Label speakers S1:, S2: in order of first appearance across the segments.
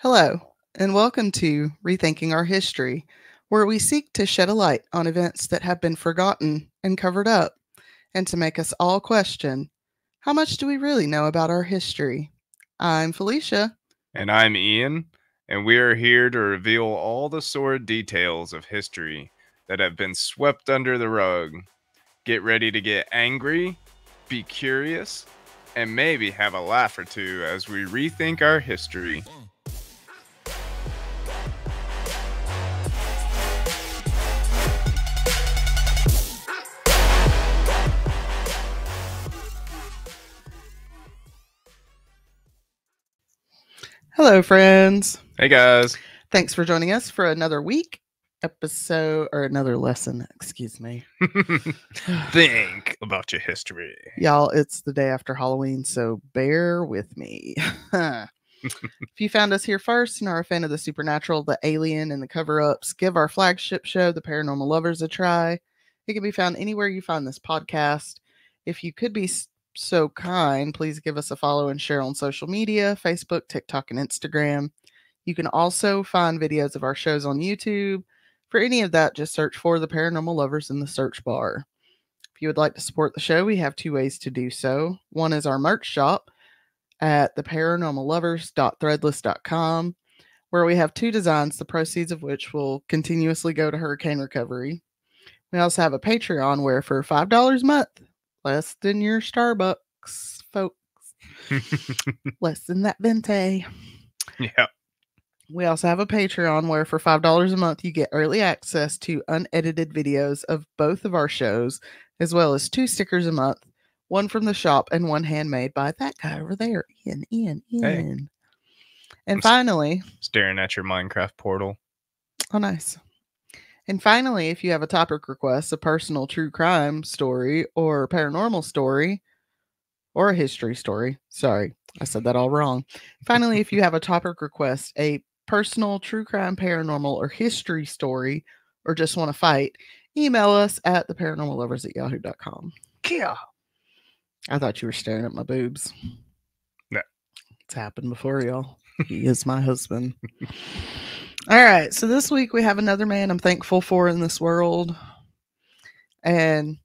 S1: Hello, and welcome to Rethinking Our History, where we seek to shed a light on events that have been forgotten and covered up, and to make us all question how much do we really know about our history? I'm Felicia.
S2: And I'm Ian, and we are here to reveal all the sordid details of history that have been swept under the rug. Get ready to get angry, be curious, and maybe have a laugh or two as we rethink our history.
S1: Hello, friends.
S2: Hey guys.
S1: Thanks for joining us for another week episode or another lesson. Excuse me.
S2: Think about your history.
S1: Y'all, it's the day after Halloween, so bear with me. If you found us here first and are a fan of the supernatural, the alien, and the cover-ups, give our flagship show, The Paranormal Lovers, a try. It can be found anywhere you find this podcast. If you could be so kind, please give us a follow and share on social media, Facebook, TikTok, and Instagram. You can also find videos of our shows on YouTube. For any of that, just search for The Paranormal Lovers in the search bar. If you would like to support the show, we have two ways to do so. One is our merch shop at theparanormallovers.threadless.com, where we have two designs, the proceeds of which will continuously go to hurricane recovery. We also have a Patreon where for $5 a month, less than your Starbucks, folks, less than that venti.
S2: Yeah.
S1: We also have a Patreon where for $5 a month, you get early access to unedited videos of both of our shows, as well as 2 stickers a month, one from the shop and one handmade by that guy over there, Ian.
S2: Hey.
S1: And finally,
S2: staring at your Minecraft portal.
S1: Oh, nice. And finally, if you have a topic request, a personal true crime story or paranormal story or a history story. Sorry, I said that all wrong. Finally, if you have a topic request, a personal true crime, paranormal, or history story, or just want to fight, email us at theparanormallovers@yahoo.com.
S2: Yeah.
S1: I thought you were staring at my boobs.
S2: No.
S1: It's happened before, y'all. He is my husband. All right, so this week we have another man I'm thankful for in this world. And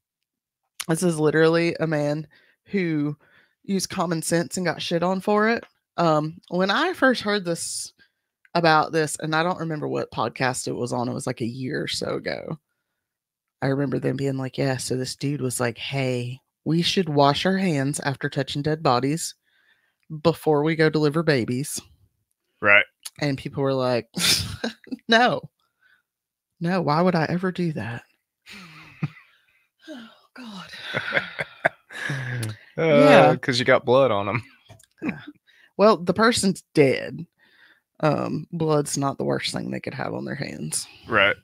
S1: this is literally a man who used common sense and got shit on for it. When I first heard about this, and I don't remember what podcast it was on, it was like a year or so ago. I remember them being like, yeah, so this dude was like, hey, we should wash our hands after touching dead bodies before we go deliver babies.
S2: Right.
S1: And people were like, no, why would I ever do that? Oh, God.
S2: Yeah. Because you got blood on them.
S1: Well, the person's dead. Blood's not the worst thing they could have on their hands.
S2: Right.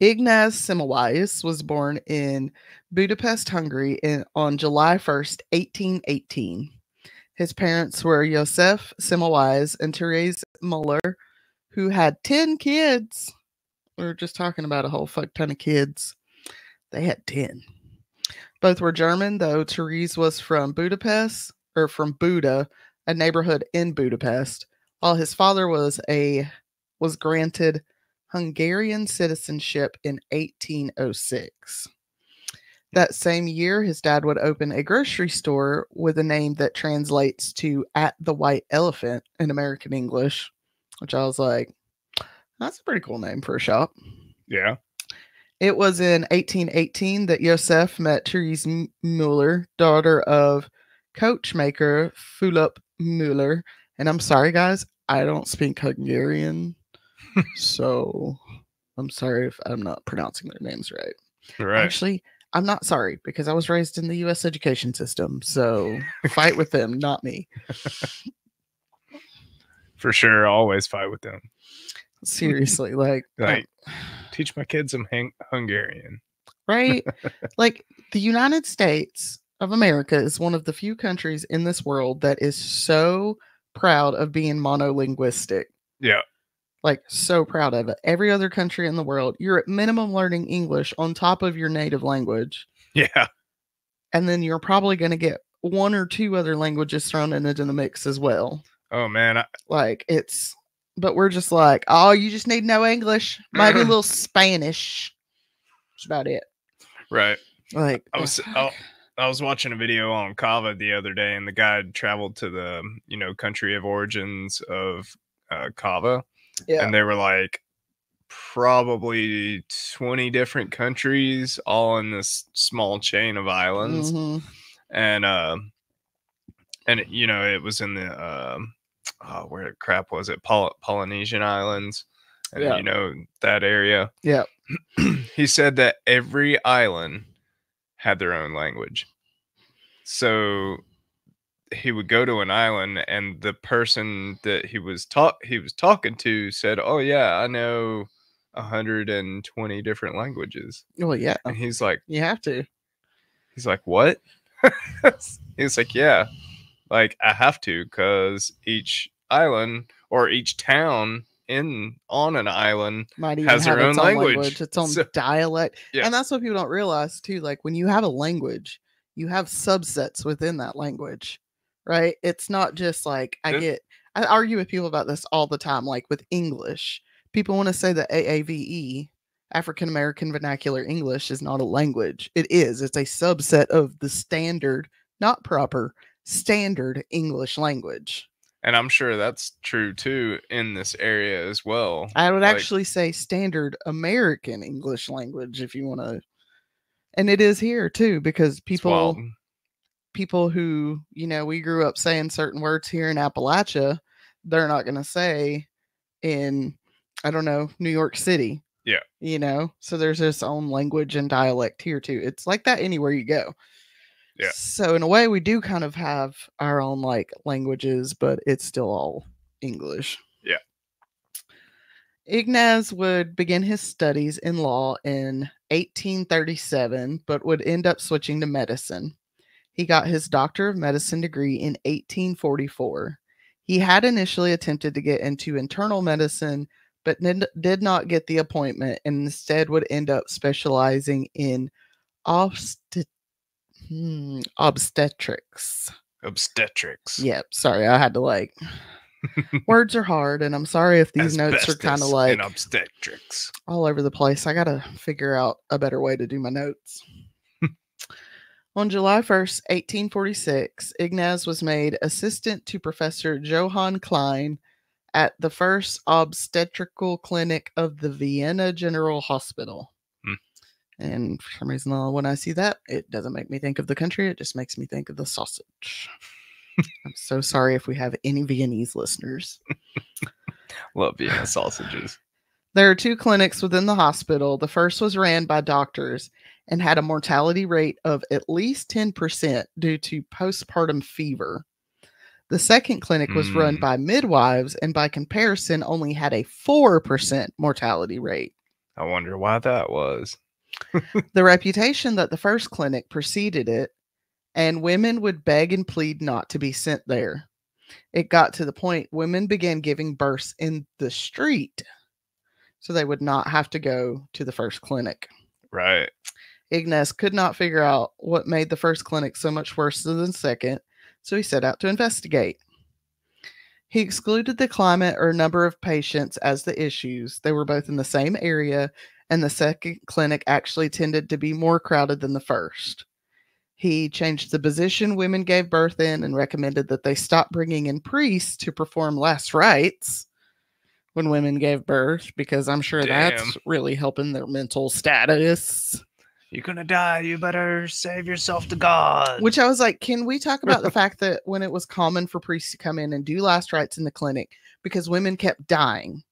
S1: Ignaz Semmelweis was born in Budapest, Hungary on July 1st, 1818. His parents were Josef Semmelweis and Therese Muller, who had 10 kids. We were just talking about a whole fuck ton of kids. They had 10. Both were German, though Therese was from Budapest, or from Buda, a neighborhood in Budapest, while his father was granted Hungarian citizenship in 1806. That same year, his dad would open a grocery store with a name that translates to "at the White Elephant" in American English, which I was like, that's a pretty cool name for a shop.
S2: Yeah.
S1: It was in 1818 that Josef met Therese Müller, daughter of coachmaker Philip Müller. And I'm sorry, guys, I don't speak Hungarian, so I'm sorry if I'm not pronouncing their names right.
S2: Right.
S1: Actually, I'm not sorry because I was raised in the U.S. education system, so fight with them, not me.
S2: For sure, always fight with them.
S1: Seriously, like
S2: teach my kids some Hungarian.
S1: Right? Like, the United States of America is one of the few countries in this world that is so proud of being monolinguistic.
S2: Yeah.
S1: Like, so proud of it. Every other country in the world, you're at minimum learning English on top of your native language.
S2: Yeah.
S1: And then you're probably going to get 1 or 2 other languages thrown into the mix as well.
S2: Oh man,
S1: Like but we're just like, oh, you just need to know English, maybe a little Spanish. That's about it.
S2: right.
S1: Like,
S2: I was I was watching a video on Kava the other day, and the guy had traveled to the country of origins of Kava,
S1: yeah,
S2: and they were like probably 20 different countries all in this small chain of islands. And it was in the where the crap was it, Polynesian Islands, and
S1: yeah,
S2: that area.
S1: yeah.
S2: He said that every island had their own language. So he would go to an island, and the person that he was talking to said, "Oh yeah, I know 120 different languages."
S1: Well, yeah,
S2: And he's like,
S1: you have to.
S2: "What?" He's like, "Yeah, like I have to, because each island or each town on an island
S1: Might even
S2: has
S1: have
S2: their
S1: its
S2: own
S1: own
S2: language,
S1: its own
S2: So,
S1: dialect.
S2: yeah,
S1: And that's what people don't realize too. Like when you have a language, you have subsets within that language, right? It's not just like I argue with people about this all the time. Like with English, people want to say that AAVE, African American Vernacular English, is not a language. It is. It's a subset of the standard, not proper, standard English language.
S2: and I'm sure that's true too in this area as well.
S1: I would
S2: Like,
S1: actually say standard American English language if you want to. And it is here too, because
S2: it's wild.
S1: people who, we grew up saying certain words here in Appalachia, they're not going to say in, I don't know, New York City.
S2: Yeah.
S1: So there's this own language and dialect here too. It's like that anywhere you go.
S2: Yeah.
S1: So in a way, we do kind of have our own like languages, but it's still all English.
S2: Yeah.
S1: Ignaz would begin his studies in law in 1837, but would end up switching to medicine. He got his Doctor of Medicine degree in 1844. He had initially attempted to get into internal medicine, but did not get the appointment and instead would end up specializing in obstetrics.
S2: Obstetrics.
S1: Yep. Sorry, I had to words are hard, and I'm sorry if these notes are kind of like
S2: in obstetrics
S1: all over the place. I gotta figure out a better way to do my notes. On July 1st, 1846, Ignaz was made assistant to Professor Johann Klein at the first obstetrical clinic of the Vienna General Hospital. And for some reason, when I see that, it doesn't make me think of the country. It just makes me think of the sausage. I'm so sorry if we have any Viennese listeners.
S2: Love Vienna sausages.
S1: There are 2 clinics within the hospital. The first was ran by doctors and had a mortality rate of at least 10% due to postpartum fever. The second clinic was run by midwives and by comparison only had a 4% mortality rate.
S2: I wonder why that was.
S1: The reputation that the first clinic preceded it, and women would beg and plead not to be sent there. It got to the point women began giving births in the street, so they would not have to go to the first clinic.
S2: Right.
S1: Ignaz could not figure out what made the first clinic so much worse than the second, so he set out to investigate. He excluded the climate or number of patients as the issues. They were both in the same area, and the second clinic actually tended to be more crowded than the first. He changed the position women gave birth in and recommended that they stop bringing in priests to perform last rites when women gave birth, because I'm sure that's really helping their mental status.
S2: You're gonna die. You better save yourself to God.
S1: Which I was like, can we talk about the fact that when it was common for priests to come in and do last rites in the clinic because women kept dying?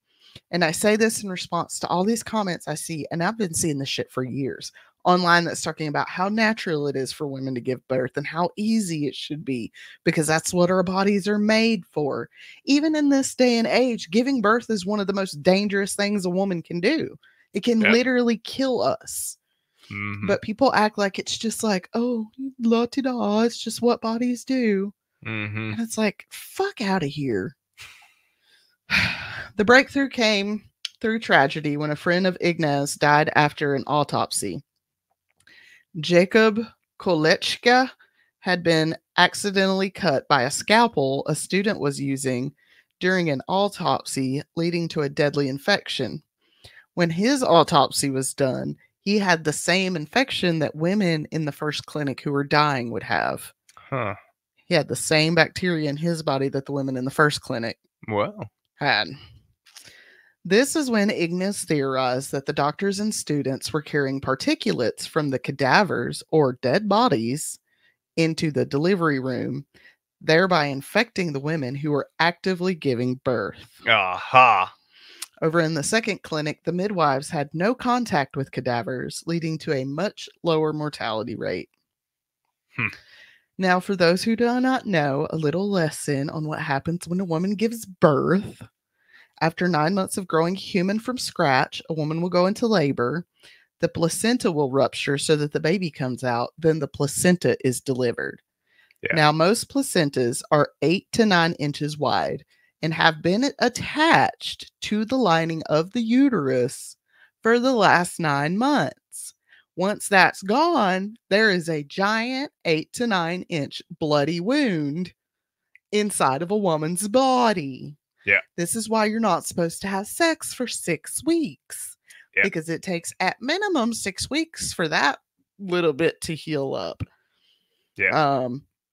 S1: And I say this in response to all these comments I see, and I've been seeing this shit for years online that's talking about how natural it is for women to give birth and how easy it should be because that's what our bodies are made for. Even in this day and age, giving birth is one of the most dangerous things a woman can do. It can literally kill us.
S2: Mm-hmm.
S1: But people act like it's just like, oh, la-ti-da, it's just what bodies do.
S2: Mm-hmm.
S1: And it's like, fuck out of here. The breakthrough came through tragedy when a friend of Ignaz died after an autopsy. Jacob Kolechka had been accidentally cut by a scalpel a student was using during an autopsy, leading to a deadly infection. When his autopsy was done, he had the same infection that women in the first clinic who were dying would have.
S2: Huh.
S1: He had the same bacteria in his body that the women in the first clinic
S2: Well.
S1: had. This is when Ignaz theorized that the doctors and students were carrying particulates from the cadavers or dead bodies into the delivery room, thereby infecting the women who were actively giving birth.
S2: Aha.
S1: Over in the second clinic, the midwives had no contact with cadavers, leading to a much lower mortality rate. Now, for those who do not know, a little lesson on what happens when a woman gives birth. After 9 months of growing human from scratch, a woman will go into labor. The placenta will rupture so that the baby comes out. Then the placenta is delivered.
S2: Yeah.
S1: Now, most placentas are 8 to 9 inches wide and have been attached to the lining of the uterus for the last 9 months. Once that's gone, there is a giant 8 to 9 inch bloody wound inside of a woman's body.
S2: Yeah.
S1: This is why you're not supposed to have sex for 6 weeks.
S2: Yeah.
S1: Because it takes at minimum 6 weeks for that little bit to heal up.
S2: Yeah.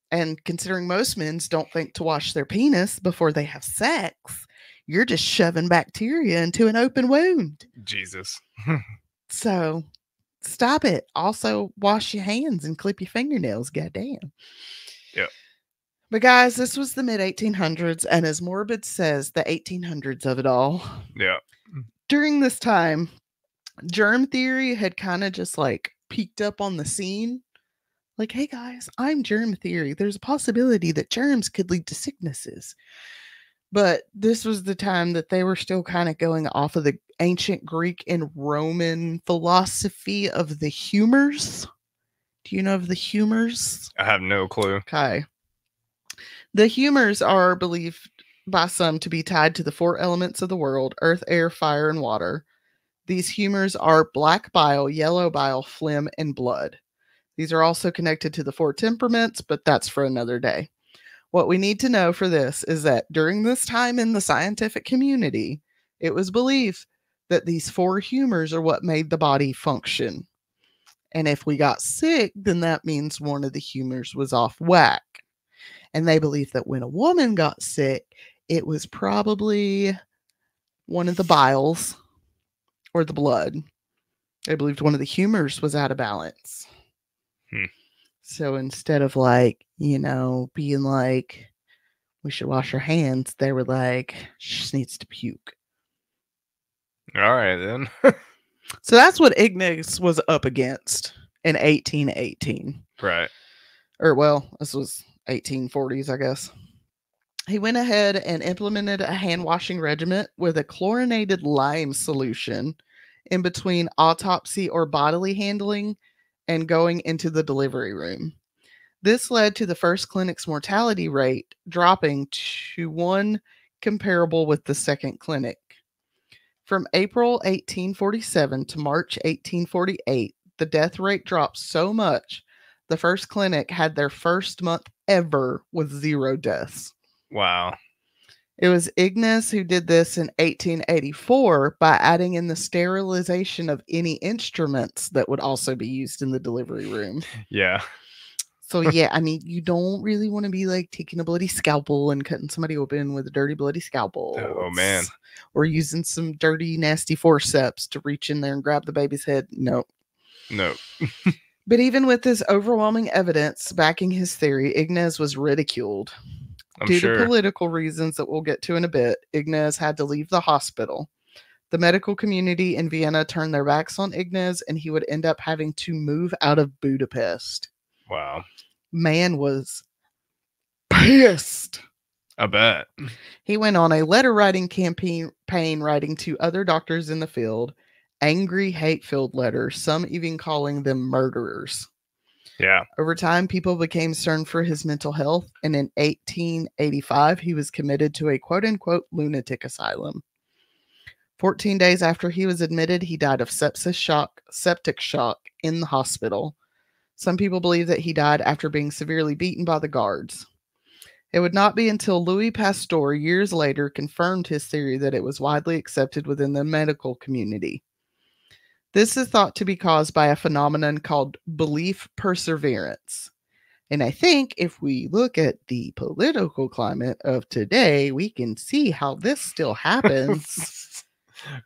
S1: And considering most men don't think to wash their penis before they have sex, you're just shoving bacteria into an open wound.
S2: Jesus.
S1: So stop it. Also, wash your hands and clip your fingernails. Goddamn.
S2: Yep.
S1: But guys, this was the mid 1800s, and as Morbid says, the 1800s of it all.
S2: Yeah.
S1: During this time, germ theory had kind of just like peeked up on the scene. Like, hey guys, I'm germ theory. There's a possibility that germs could lead to sicknesses. But this was the time that they were still kind of going off of the ancient Greek and Roman philosophy of the humors. Do you know of the humors?
S2: I have no clue.
S1: Okay. The humors are believed by some to be tied to the 4 elements of the world: earth, air, fire, and water. These humors are black bile, yellow bile, phlegm, and blood. These are also connected to the 4 temperaments, but that's for another day. What we need to know for this is that during this time in the scientific community, it was believed that these 4 humors are what made the body function. And if we got sick, then that means one of the humors was off whack. And they believed that when a woman got sick, it was probably one of the biles or the blood. They believed one of the humors was out of balance. So instead of being like, we should wash our hands, they were like, she just needs to puke.
S2: All right, then.
S1: So that's what Ignaz was up against in 1818.
S2: Right.
S1: Or, well, this was 1840s, I guess. He went ahead and implemented a hand washing regimen with a chlorinated lime solution in between autopsy or bodily handling and going into the delivery room. This led to the first clinic's mortality rate dropping to 1 comparable with the second clinic. From April 1847 to March 1848, the death rate dropped so much, the first clinic had their first month ever with 0 deaths.
S2: Wow.
S1: It was Ignaz who did this in 1884 by adding in the sterilization of any instruments that would also be used in the delivery room.
S2: Yeah.
S1: So, yeah, I mean, you don't really want to be like taking a bloody scalpel and cutting somebody open with a dirty, bloody scalpel.
S2: Oh, man.
S1: Or using some dirty, nasty forceps to reach in there and grab the baby's head. No. But even with this overwhelming evidence backing his theory, Ignaz was ridiculed. Due to political reasons that we'll get to in a bit, Ignaz had to leave the hospital. The medical community in Vienna turned their backs on Ignaz, and he would end up having to move out of Budapest.
S2: Wow.
S1: Man was pissed.
S2: I bet.
S1: He went on a letter writing campaign writing to other doctors in the field, angry, hate-filled letters, some even calling them murderers.
S2: Yeah.
S1: Over time, people became concerned for his mental health, and in 1885, he was committed to a quote-unquote lunatic asylum. 14 days after he was admitted, he died of septic shock in the hospital. Some people believe that he died after being severely beaten by the guards. It would not be until Louis Pasteur years later confirmed his theory that it was widely accepted within the medical community. This is thought to be caused by a phenomenon called belief perseverance. And I think if we look at the political climate of today, we can see how this still happens.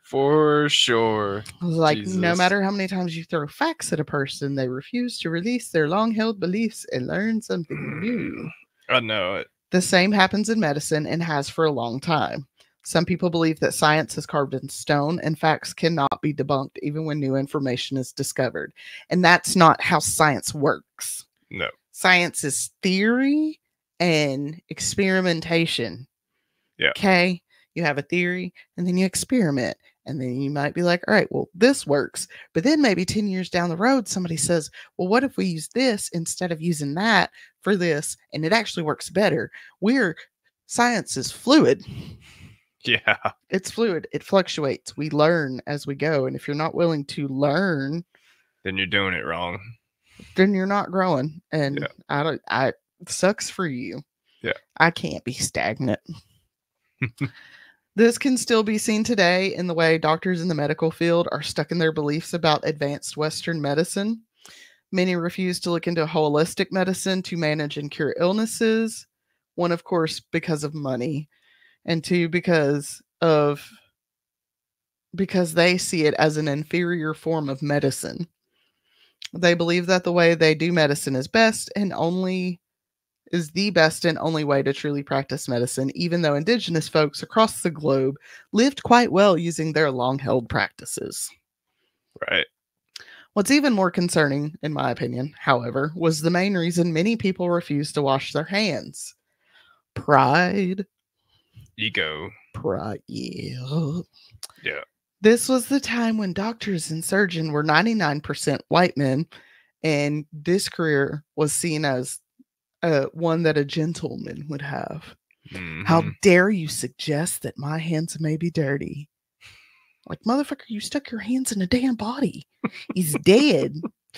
S2: For sure.
S1: Like, no
S2: Jesus.
S1: matter how many times you throw facts at a person, they refuse to release their long held beliefs and learn something new.
S2: I know it.
S1: The same happens in medicine and has for a long time. Some people believe that science is carved in stone and facts cannot be debunked even when new information is discovered. And that's not how science works.
S2: No.
S1: Science is theory and experimentation.
S2: Yeah.
S1: Okay? You have a theory and then you experiment. And then you might be like, all right, well, this works. But then maybe 10 years down the road, somebody says, well, what if we use this instead of using that for this? And it actually works better. Science is fluid.
S2: Yeah.
S1: It's fluid. It fluctuates. We learn as we go. And if you're not willing to learn,
S2: then you're doing it wrong.
S1: Then you're not growing. And I sucks for you.
S2: Yeah.
S1: I can't be stagnant. This can still be seen today in the way doctors in the medical field are stuck in their beliefs about advanced Western medicine. Many refuse to look into holistic medicine to manage and cure illnesses. One, of course, because of money, and two, because they see it as an inferior form of medicine. They believe that the way they do medicine is the best and only way to truly practice medicine, even though indigenous folks across the globe lived quite well using their long-held practices.
S2: Right.
S1: What's even more concerning, in my opinion, however, was the main reason many people refused to wash their hands. Pride.
S2: Ego.
S1: Pride. Yeah.
S2: Yeah.
S1: This was the time when doctors and surgeons were 99% white men, and this career was seen as one that a gentleman would have.
S2: Mm-hmm.
S1: How dare you suggest that my hands may be dirty? Like, motherfucker, you stuck your hands in a damn body. He's dead.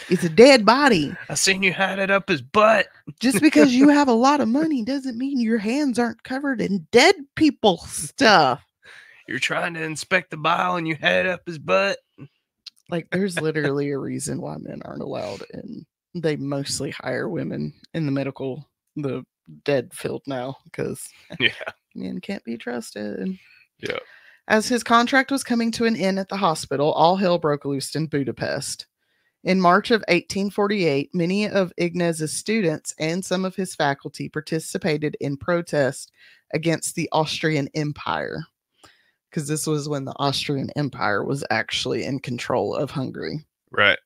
S1: It's a dead body.
S2: I seen you had it up his butt.
S1: Just because you have a lot of money doesn't mean your hands aren't covered in dead people stuff.
S2: You're trying to inspect the bile and you had it up his butt.
S1: Like, there's literally a reason why men aren't allowed, and they mostly hire women in the dead field now, because men can't be trusted.
S2: Yeah.
S1: As his contract was coming to an end at the hospital, all hell broke loose in Budapest. In March of 1848, many of Ignaz's students and some of his faculty participated in protest against the Austrian Empire, because this was when the Austrian Empire was actually in control of Hungary.
S2: Right.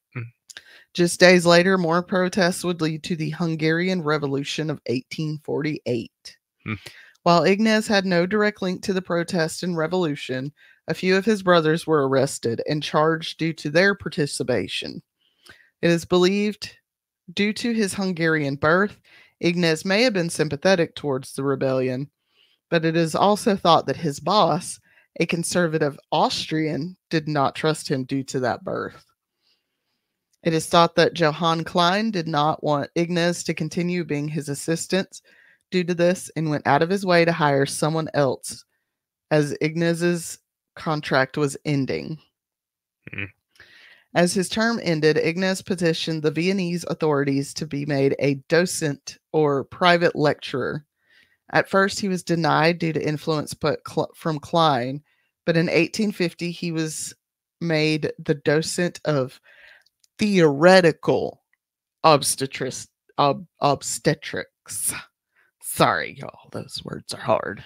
S1: Just days later, more protests would lead to the Hungarian Revolution of 1848. While Ignaz had no direct link to the protest and revolution, a few of his brothers were arrested and charged due to their participation. It is believed, due to his Hungarian birth, Ignaz may have been sympathetic towards the rebellion, but it is also thought that his boss, a conservative Austrian, did not trust him due to that birth. It is thought that Johann Klein did not want Ignaz to continue being his assistant due to this and went out of his way to hire someone else as Ignaz's contract was ending. As his term ended, Ignaz petitioned the Viennese authorities to be made a docent or private lecturer. At first, he was denied due to influence from Klein, but in 1850, he was made the docent of theoretical obstetrics. Sorry, y'all, those words are hard.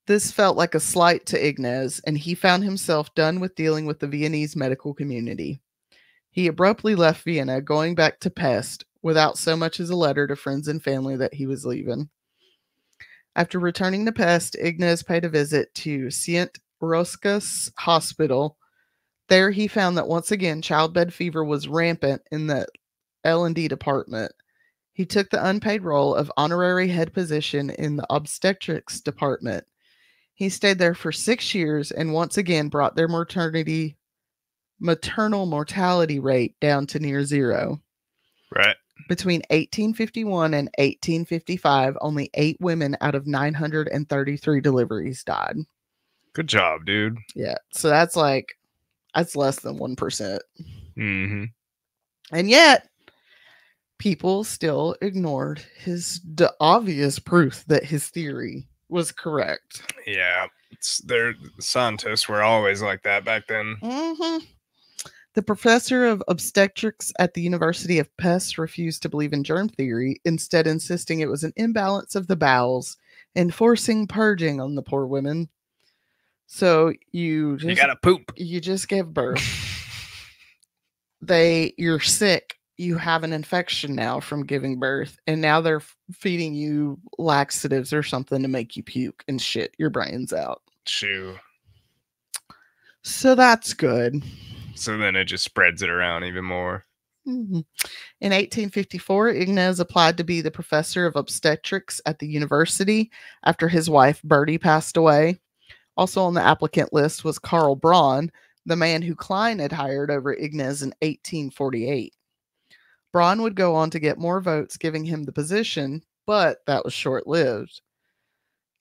S1: This felt like a slight to Ignaz, and he found himself done with dealing with the Viennese medical community. He abruptly left Vienna, going back to Pest, without so much as a letter to friends and family that he was leaving. After returning to Pest, Ignaz paid a visit to St. Roskas Hospital. There he found that once again childbed fever was rampant in the L&D department. He took the unpaid role of honorary head position in the obstetrics department. He stayed there for 6 years and once again brought their maternity maternal mortality rate down to near zero.
S2: Right.
S1: Between 1851 and 1855, only 8 women out of 933 deliveries died.
S2: Good job, dude.
S1: Yeah, so that's less than 1%.
S2: Mm-hmm.
S1: And yet, people still ignored his obvious proof that his theory was correct.
S2: Yeah. Their scientists were always like that back then.
S1: Mm-hmm. The professor of obstetrics at the University of Pest refused to believe in germ theory, instead insisting it was an imbalance of the bowels and forcing purging on the poor women. So you
S2: gotta poop.
S1: You just gave birth. You're sick. You have an infection now from giving birth, and now they're feeding you laxatives or something to make you puke and shit your brains out.
S2: Shoo.
S1: So that's good.
S2: So then it just spreads it around even more.
S1: Mm-hmm. In 1854, Ignaz applied to be the professor of obstetrics at the university after his wife Bertie passed away. Also on the applicant list was Karl Braun, the man who Klein had hired over Ignaz in 1848. Braun would go on to get more votes, giving him the position, but that was short-lived.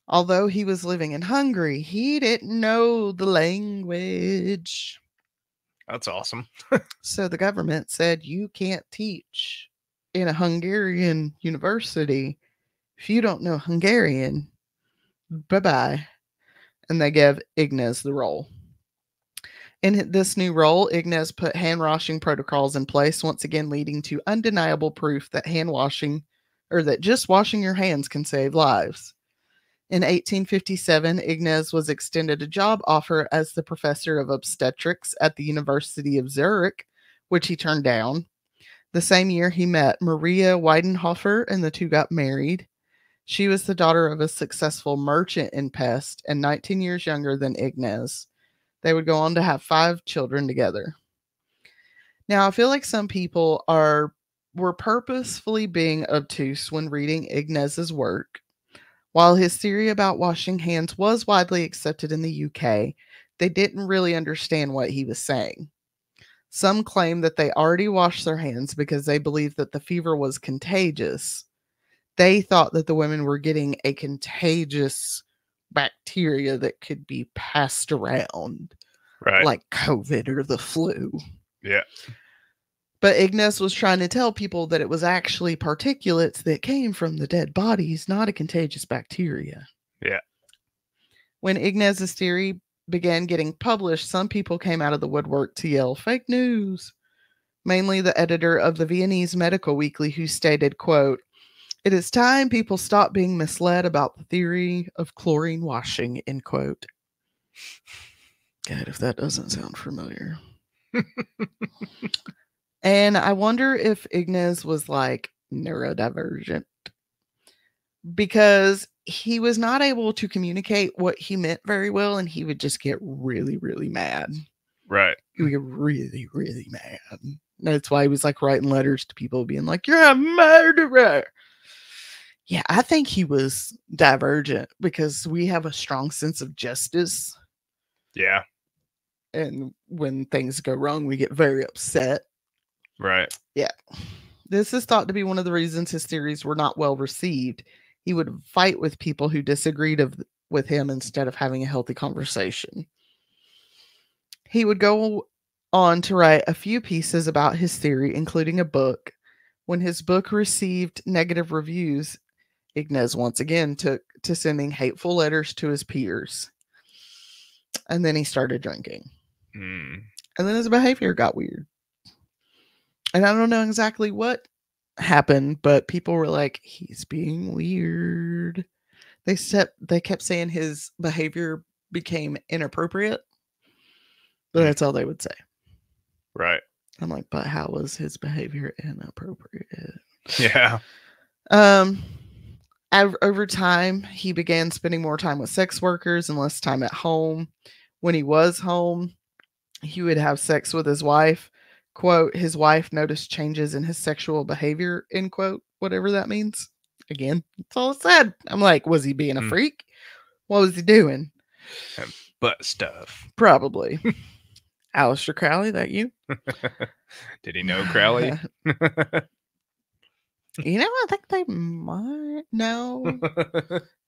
S1: Although he was living in Hungary, he didn't know the language.
S2: That's awesome.
S1: So the government said, you can't teach in a Hungarian university if you don't know Hungarian. Bye-bye. And they gave Ignaz the role. In this new role, Ignaz put hand washing protocols in place, once again leading to undeniable proof that hand washing, or that just washing your hands can save lives. In 1857, Ignaz was extended a job offer as the professor of obstetrics at the University of Zurich, which he turned down. The same year, he met Maria Weidenhofer, and the two got married. She was the daughter of a successful merchant in Pest and 19 years younger than Ignaz. They would go on to have 5 children together. Now, I feel like some people were purposefully being obtuse when reading Ignaz's work. While his theory about washing hands was widely accepted in the UK, they didn't really understand what he was saying. Some claim that they already washed their hands because they believed that the fever was contagious. They thought that the women were getting a contagious bacteria that could be passed around,
S2: Right.
S1: like COVID or the flu.
S2: Yeah.
S1: But Ignaz was trying to tell people that it was actually particulates that came from the dead bodies, not a contagious bacteria.
S2: Yeah.
S1: When Ignaz's theory began getting published, some people came out of the woodwork to yell fake news. Mainly the editor of the Viennese Medical Weekly, who stated, quote, "It is time people stop being misled about the theory of chlorine washing," end quote. God, if that doesn't sound familiar. And I wonder if Ignaz was like neurodivergent, because he was not able to communicate what he meant very well, and he would just get really, really mad.
S2: Right.
S1: He would get really, really mad. That's why he was like writing letters to people being like, "You're a murderer." Yeah, I think he was divergent because we have a strong sense of justice.
S2: Yeah.
S1: And when things go wrong, we get very upset.
S2: Right.
S1: Yeah. This is thought to be one of the reasons his theories were not well received. He would fight with people who disagreed with him instead of having a healthy conversation. He would go on to write a few pieces about his theory, including a book. When his book received negative reviews, Ignaz once again took to sending hateful letters to his peers. And then he started drinking.
S2: Mm.
S1: And then his behavior got weird. And I don't know exactly what happened, but people were like, he's being weird. They kept saying his behavior became inappropriate. But that's all they would say.
S2: Right.
S1: I'm like, but how was his behavior inappropriate?
S2: Yeah.
S1: Over time, he began spending more time with sex workers and less time at home. When he was home, he would have sex with his wife. Quote, his wife noticed changes in his sexual behavior, end quote, whatever that means. Again, that's all it said. I'm like, was he being a freak? What was he doing?
S2: Butt stuff.
S1: Probably. Aleister Crowley, that you?
S2: Did he know Crowley?
S1: I think they might. No.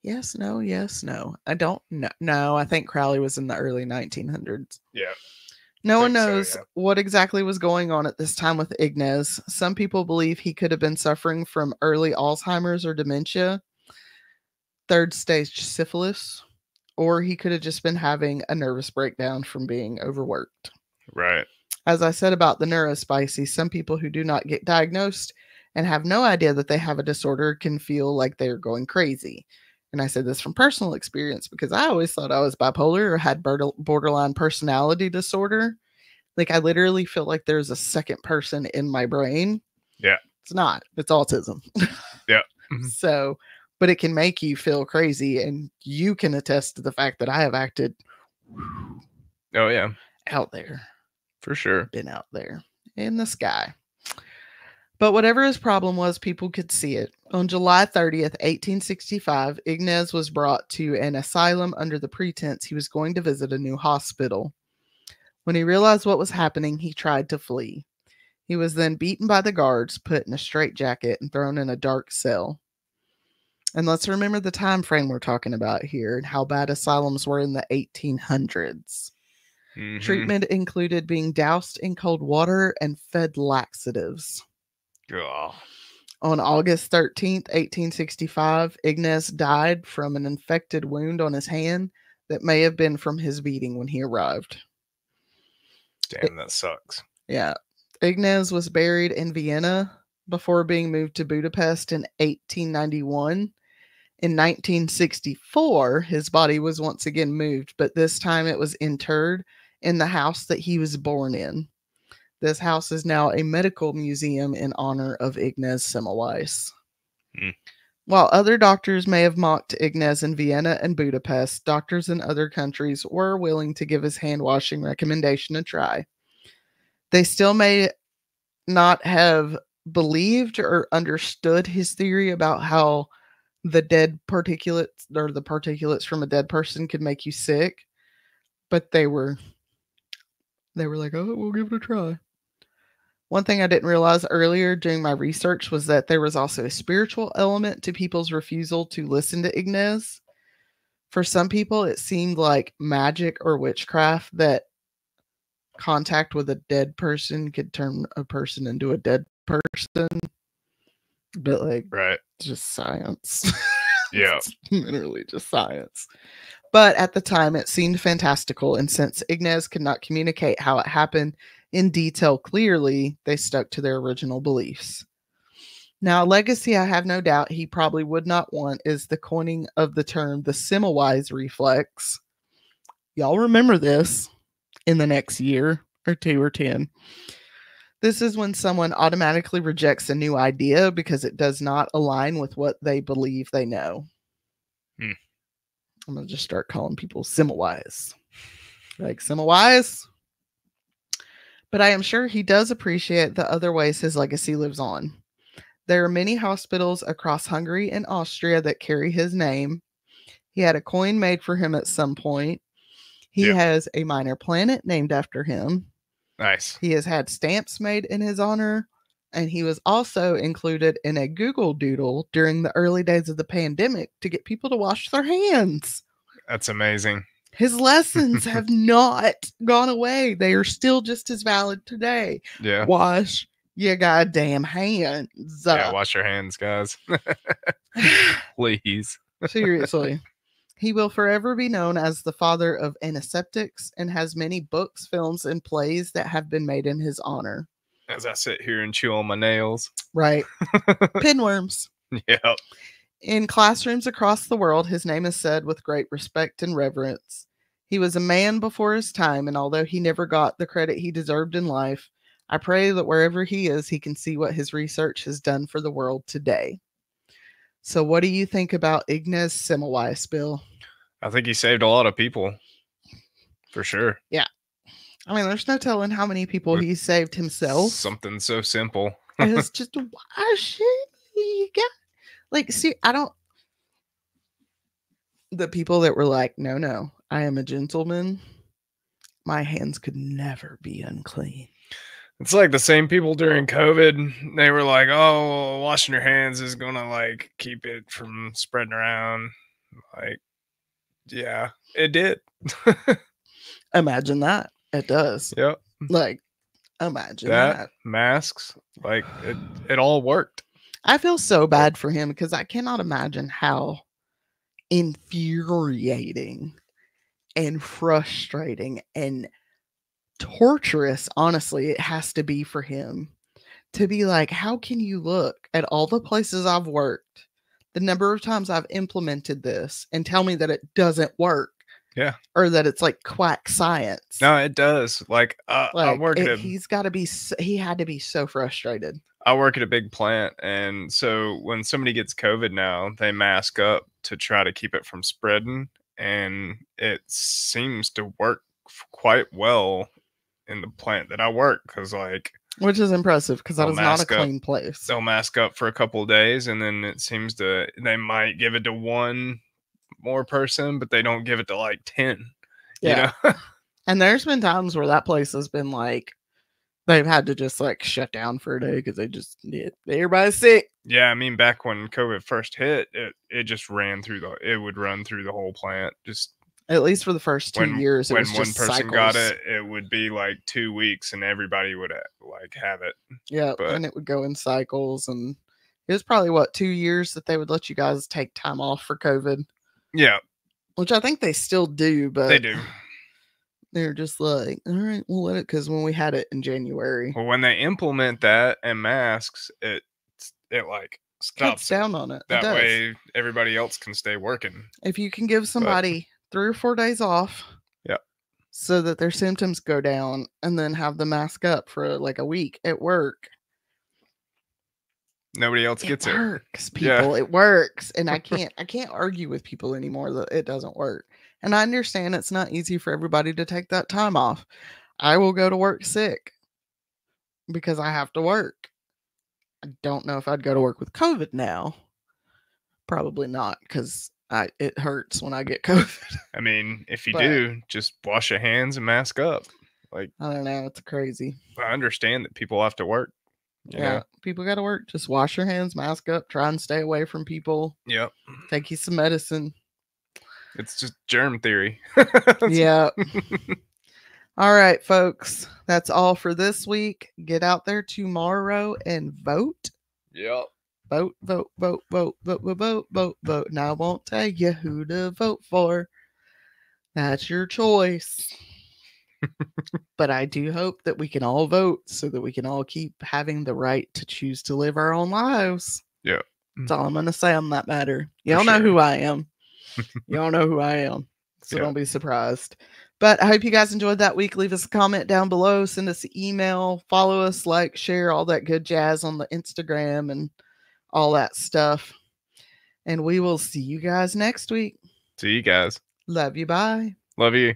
S1: Yes, no, yes, no. I don't know. No, I think Crowley was in the early 1900s.
S2: Yeah.
S1: No one
S2: Think so,
S1: knows
S2: yeah.
S1: what exactly was going on at this time with Ignaz. Some people believe he could have been suffering from early Alzheimer's or dementia, third stage syphilis, or he could have just been having a nervous breakdown from being overworked.
S2: Right.
S1: As I said about the neurospicy, some people who do not get diagnosed and have no idea that they have a disorder can feel like they're going crazy. And I said this from personal experience because I always thought I was bipolar or had borderline personality disorder. Like, I literally feel like there's a second person in my brain.
S2: Yeah.
S1: It's not. It's autism.
S2: Yeah.
S1: So, but it can make you feel crazy, and you can attest to the fact that I have acted
S2: Oh, yeah.
S1: out there.
S2: For sure.
S1: Been out there in the sky. But whatever his problem was, people could see it. On July 30th, 1865, Ignaz was brought to an asylum under the pretense he was going to visit a new hospital. When he realized what was happening, he tried to flee. He was then beaten by the guards, put in a straitjacket, and thrown in a dark cell. And let's remember the time frame we're talking about here and how bad asylums were in the 1800s.
S2: Mm-hmm.
S1: Treatment included being doused in cold water and fed laxatives.
S2: Oh.
S1: On August 13th, 1865, Ignaz died from an infected wound on his hand that may have been from his beating when he arrived.
S2: Damn, that sucks.
S1: Yeah. Ignaz was buried in Vienna before being moved to Budapest in 1891. In 1964, his body was once again moved, but this time it was interred in the house that he was born in. This house is now a medical museum in honor of Ignaz Semmelweis. While other doctors may have mocked Ignaz in Vienna and Budapest, doctors in other countries were willing to give his hand washing recommendation a try. They still may not have believed or understood his theory about how the dead particulates or the particulates from a dead person could make you sick, but they were like, oh, we'll give it a try. One thing I didn't realize earlier during my research was that there was also a spiritual element to people's refusal to listen to Ignaz. For some people, it seemed like magic or witchcraft that contact with a dead person could turn a person into a dead person. But like,
S2: right,
S1: just science.
S2: Yeah.
S1: It's literally just science. But at the time, it seemed fantastical, and since Ignaz could not communicate how it happened in detail clearly, they stuck to their original beliefs. Now, a legacy I have no doubt he probably would not want is the coining of the term the Semmelweis reflex. Y'all remember this in the next year or 2 or 10. This is when someone automatically rejects a new idea because it does not align with what they believe they know. I'm going to just start calling people Semmelweis. Like, Semmelweis? But I am sure he does appreciate the other ways his legacy lives on. There are many hospitals across Hungary and Austria that carry his name. He had a coin made for him at some point. He has a minor planet named after him.
S2: Nice.
S1: He has had stamps made in his honor. And he was also included in a Google Doodle during the early days of the pandemic to get people to wash their hands.
S2: That's amazing.
S1: His lessons have not gone away. They are still just as valid today.
S2: Yeah.
S1: Wash your goddamn hands.
S2: Yeah, wash your hands, guys. Please.
S1: Seriously. He will forever be known as the father of antiseptics and has many books, films, and plays that have been made in his honor.
S2: As I sit here and chew on my nails.
S1: Right. Pinworms.
S2: Yep.
S1: In classrooms across the world, his name is said with great respect and reverence. He was a man before his time, and although he never got the credit he deserved in life, I pray that wherever he is, he can see what his research has done for the world today. So what do you think about Ignaz Semmelweis, Bill?
S2: I think he saved a lot of people. For sure.
S1: Yeah. I mean, there's no telling how many people he saved himself.
S2: Something so simple.
S1: It's just washing. You got, like, see, I don't. The people that were like, no, I am a gentleman. my hands could never be unclean.
S2: It's like the same people during COVID. They were like, "Oh, washing your hands is gonna like keep it from spreading around." Like, yeah, it did.
S1: Imagine that. It does.
S2: Yep.
S1: Like, imagine
S2: That
S1: that.
S2: masks, like it all worked.
S1: I feel so bad for him because I cannot imagine how infuriating and frustrating and torturous, honestly, it has to be for him to be like, how can you look at all the places I've worked, the number of times I've implemented this, and tell me that it doesn't work?
S2: Yeah.
S1: Or that it's like quack science.
S2: No, it does. Like, I work at
S1: he's got to be, he had to be so frustrated.
S2: I work at a big plant, and so when somebody gets COVID now, they mask up to try to keep it from spreading, and it seems to work quite well in the plant that I work, because like,
S1: which is impressive because that
S2: they'll
S1: is not a
S2: mask up.
S1: clean place.
S2: They'll mask up for a couple of days, and then it seems to, they might give it to one more person, but they don't give it to like 10.
S1: Yeah.
S2: You know?
S1: And there's been times where that place has been like, they've had to just like shut down for a day because they just everybody's sick.
S2: Yeah, I mean, back when COVID first hit, it just ran through it would run through the whole plant. Just
S1: at least for the first 2 years, it
S2: when
S1: was
S2: one
S1: just
S2: person
S1: cycles.
S2: got it, it would be like 2 weeks, and everybody would like have it.
S1: Yeah,
S2: but,
S1: and it would go in cycles, and it was probably what 2 years that they would let you guys take time off for COVID.
S2: Yeah,
S1: which I think they still do, but
S2: they do.
S1: They're just like, all right, we'll let it, because when we had it in January.
S2: Well, when they implement that and masks, it like stops
S1: down on it.
S2: That way, everybody else can stay working.
S1: If you can give somebody 3 or 4 days off,
S2: yeah,
S1: so that their symptoms go down, and then have the mask up for like a week at work.
S2: Nobody else gets it.
S1: It works, people. Yeah. It works, and I can't argue with people anymore that it doesn't work. And I understand it's not easy for everybody to take that time off. I will go to work sick because I have to work. I don't know if I'd go to work with COVID now. Probably not, because it hurts when I get COVID.
S2: I mean, if you do, just wash your hands and mask up. Like,
S1: I don't know. It's crazy.
S2: I understand that people have to work. You know?
S1: People got to work. Just wash your hands, mask up, try and stay away from people.
S2: Yep.
S1: Take you some medicine.
S2: It's just germ theory.
S1: Yeah. All right, folks. That's all for this week. Get out there tomorrow and vote.
S2: Yep.
S1: Vote, vote, vote, vote, vote, vote, vote, vote, vote. And I won't tell you who to vote for. That's your choice. But I do hope that we can all vote so that we can all keep having the right to choose to live our own lives.
S2: Yeah.
S1: That's all I'm going to say on that matter. Y'all know who I am. Y'all know who I am. So don't be surprised. But I hope you guys enjoyed that week. Leave us a comment down below. Send us an email. Follow us, like, share, all that good jazz on the Instagram and all that stuff. And we will see you guys next week.
S2: See you guys.
S1: Love you. Bye.
S2: Love you.